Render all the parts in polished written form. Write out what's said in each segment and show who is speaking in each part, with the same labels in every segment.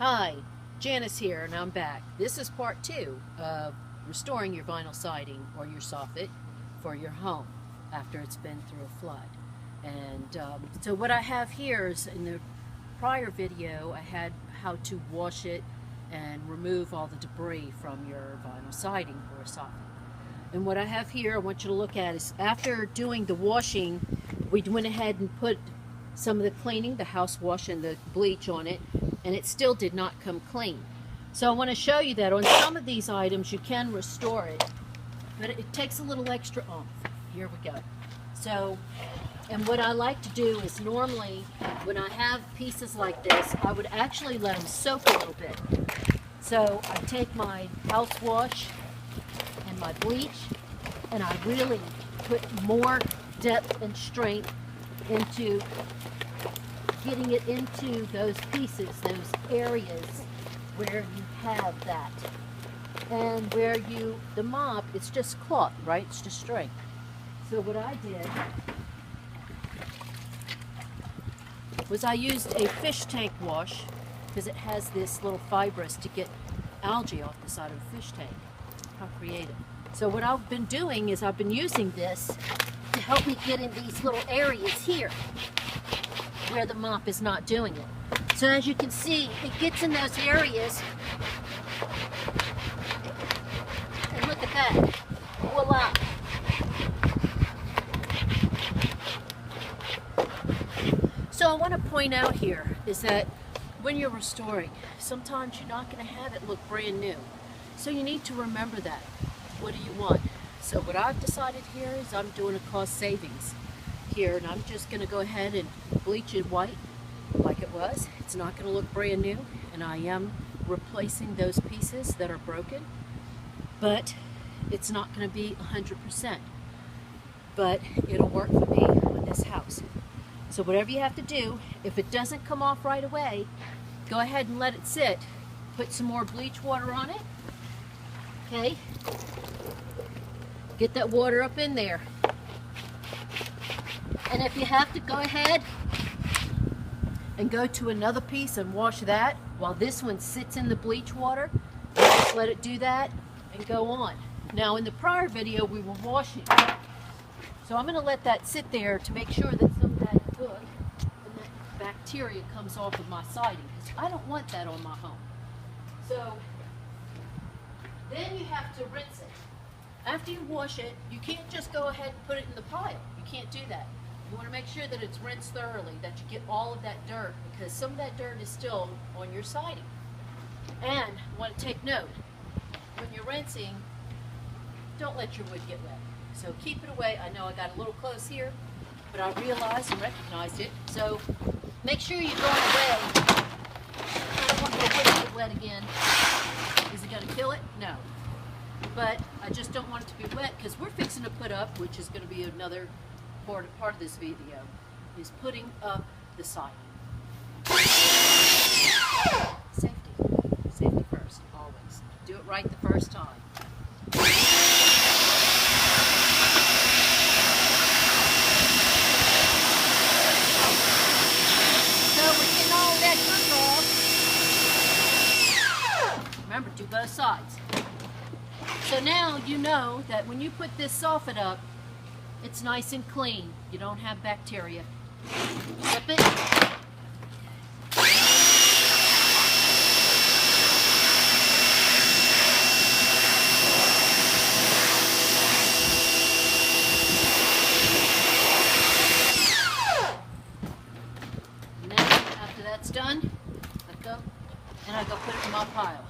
Speaker 1: Hi, Janice here, and I'm back. This is part 2 of restoring your vinyl siding or your soffit for your home after it's been through a flood. And so what I have here is, in the prior video, I had how to wash it and remove all the debris from your vinyl siding or soffit. And what I have here, I want you to look at, is after doing the washing, we went ahead and put some of the cleaning, the house wash and the bleach on it, and it still did not come clean. So I want to show you that on some of these items you can restore it, but it takes a little extra oomph. Here we go. So, and what I like to do is, normally when I have pieces like this, I would actually let them soak a little bit. So I take my house wash and my bleach, and I really put more depth and strength into getting it into those pieces, those areas where you have that. And where the mop, it's just cloth, right? It's just strength. So what I did was I used a fish tank wash, because it has this little fibrous to get algae off the side of a fish tank. How creative. So what I've been doing is I've been using this to help me get in these little areas here where the mop is not doing it. So as you can see, it gets in those areas, and look at that, voila. So I want to point out here is that when you're restoring, sometimes you're not going to have it look brand new. So you need to remember that. What do you want? So what I've decided here is I'm doing a cost savings here, and I'm just going to go ahead and bleach it white like it was. It's not going to look brand new, and I am replacing those pieces that are broken, but it's not going to be 100%, but it'll work for me on this house. So whatever you have to do, if it doesn't come off right away, go ahead and let it sit. Put some more bleach water on it. Okay, get that water up in there. And if you have to, go ahead and go to another piece and wash that while this one sits in the bleach water. Just let it do that and go on. Now in the prior video we were washing, so I'm going to let that sit there to make sure that some of that hook and that bacteria comes off of my siding, because I don't want that on my home. So then you have to rinse it. After you wash it, you can't just go ahead and put it in the pile. You can't do that. You want to make sure that it's rinsed thoroughly, that you get all of that dirt, because some of that dirt is still on your siding. And I want to take note, when you're rinsing, don't let your wood get wet. So keep it away. I know I got a little close here, but I realized and recognized it. So make sure you're going away. I don't want the wood to get wet again. Is it going to kill it? No. But I just don't want it to be wet, because we're fixing to put up, which is going to be another part of this video, is putting up the siding. Safety first, always. Do it right the first time. So we're getting all that gunk off. Remember, do both sides. So now you know that when you put this soffit up, it's nice and clean. You don't have bacteria. Flip it. And then after that's done, let go, and I go put it in my pile.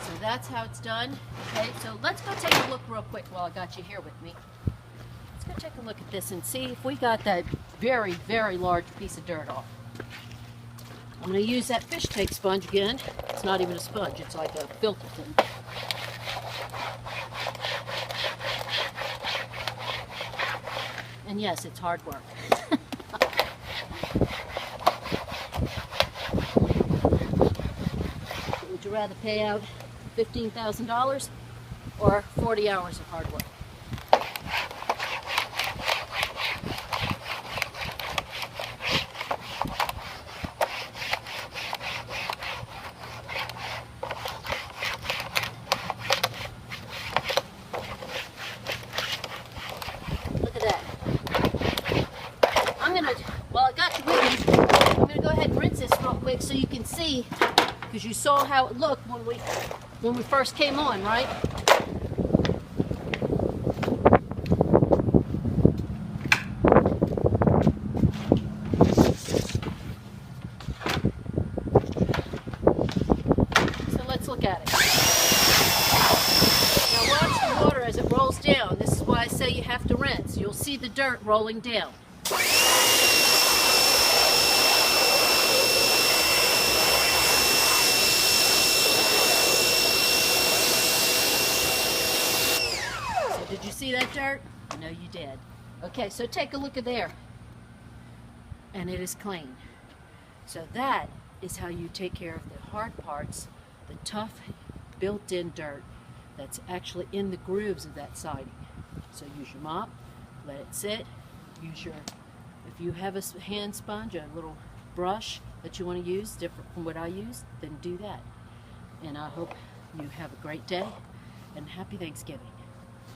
Speaker 1: So that's how it's done. Okay, so let's go take a look real quick while I got you here with me. Let's go take a look at this and see if we got that very, very large piece of dirt off. I'm going to use that fish tank sponge again. It's not even a sponge, it's like a filter thing. And yes, it's hard work. Would you rather pay out $15,000 or 40 hours of hard work? quick so you can see, because you saw how it looked when we first came on, right? So let's look at it. Now watch the water as it rolls down. This is why I say you have to rinse. You'll see the dirt rolling down. Did you see that dirt? I know you did. Okay, so take a look at there. And it is clean. So that is how you take care of the hard parts, the tough built-in dirt that's actually in the grooves of that siding. So use your mop, let it sit, use your, if you have a hand sponge, a little brush that you want to use, different from what I use, then do that. And I hope you have a great day and happy Thanksgiving.